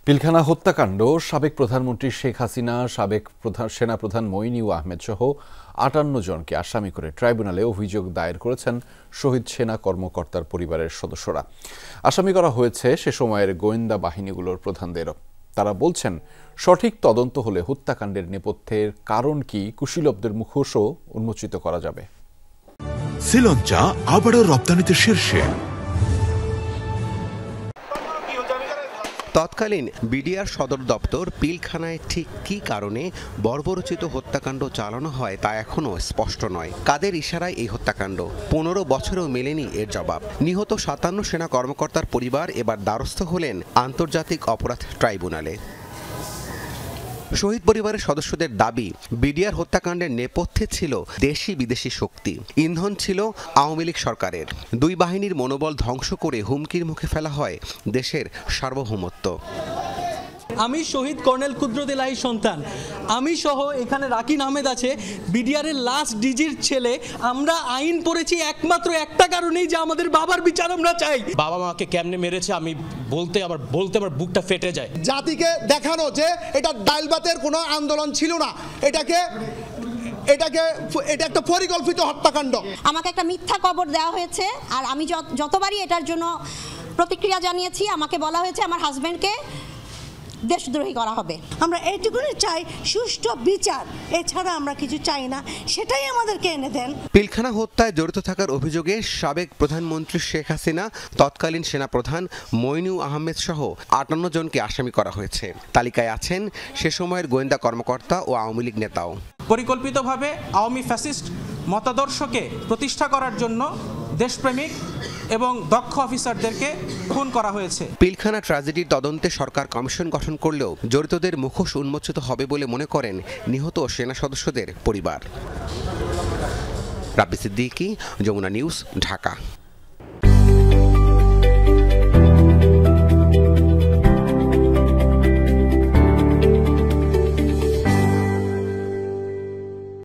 পিলখানা হত্যাকাণ্ড সাবেক প্রধানমন্ত্রী শেখ হাসিনা, সাবেক সেনাপ্রধান মইনুল আহমেদ সহ ৫৮ জনকে আসামি করে ট্রাইব্যুনালে অভিযোগ দায়ের করেছেন শহীদ সেনা কর্মকর্তার পরিবারের সদস্যরা। আসামি করা হয়েছে সে সময়ের গোয়েন্দা বাহিনীগুলোর প্রধানদেরও। তারা বলছেন, সঠিক তদন্ত হলে হত্যাকাণ্ডের নেপথ্যের কারণ কি কুশীলবদের মুখোশও উন্মোচিত করা যাবে। শ্রীলঙ্কা আবারও রপ্তানিতে শীর্ষে। তৎকালীন বিডিআর সদর দপ্তর পিলখানায় ঠিক কী কারণে বর্বরচিত হত্যাকাণ্ড চালানো হয় তা এখনও স্পষ্ট নয়। কাদের ইশারায় এই হত্যাকাণ্ড? ১৫ বছরেও মেলেনি এর জবাব। নিহত ৫৭ সেনা কর্মকর্তার পরিবার এবার দ্বারস্থ হলেন আন্তর্জাতিক অপরাধ ট্রাইব্যুনালে। শহীদ পরিবারের সদস্যদের দাবি, বিডিআর হত্যাকাণ্ডের নেপথ্যে ছিল দেশি বিদেশি শক্তি, ইন্ধন ছিল আওয়ামী লীগ সরকারের। দুই বাহিনীর মনোবল ধ্বংস করে হুমকির মুখে ফেলা হয় দেশের সার্বভৌমত্ব। আমি শহীদ কর্নেল কুদরত এলাহীর সন্তান, আমি সহ এখানে রাকিন আহমেদ আছে, বিডিআরের লাস্ট ডিজির ছেলে। আমরা আইন পড়েছি একমাত্র একটা কারণেই, যে আমাদের বাবার বিচার আমরা চাই। বাবা মাকে কেমনে মেরেছে আমি বলতে আমার বুকটা ফেটে যায়। জাতিকে দেখানো যে এটা ডাইলবাতের কোনো আন্দোলন ছিল না, এটা একটা পরিকল্পিত হত্যাকাণ্ড। আমাকে একটা মিথ্যা খবর দেওয়া হয়েছে, আর আমি যতবারই এটার জন্য প্রতিক্রিয়া জানিয়েছি, আমাকে বলা হয়েছে আমার হাজব্যান্ডকে দেশদ্রোহী করা হবে। আমরা এইটুকুনি চাই সুষ্ঠু বিচার, এছাড়া আমরা কিছু চাই না, সেটাই আমাদেরকে এনে দেন। পিলখানা হত্যায় জড়িত থাকার অভিযোগে সাবেক প্রধানমন্ত্রী শেখ হাসিনা, তৎকালীন সেনাপ্রধান মইনুল আহমেদ সহ ৫৮ জনকে আসামি করা হয়েছে। তালিকায় আছেন সে সময়ের গোয়েন্দা কর্মকর্তা ও আওয়ামী লীগ নেতাও। পরিকল্পিতভাবে আওয়ামী ফ্যাসিস্ট মতাদর্শকে প্রতিষ্ঠা করার জন্য দেশপ্রেমিক এবং দক্ষ অফিসারদেরকে খুন করা হয়েছে। পিলখানা ট্র্যাজেডির তদন্তে সরকার কমিশন গঠন করলেও জড়িতদের মুখোশ উন্মোচিত হবে বলে মনে করেন নিহত সেনা সদস্যদের পরিবার। রাব্বি সিদ্দিকী, যমুনা নিউজ, ঢাকা।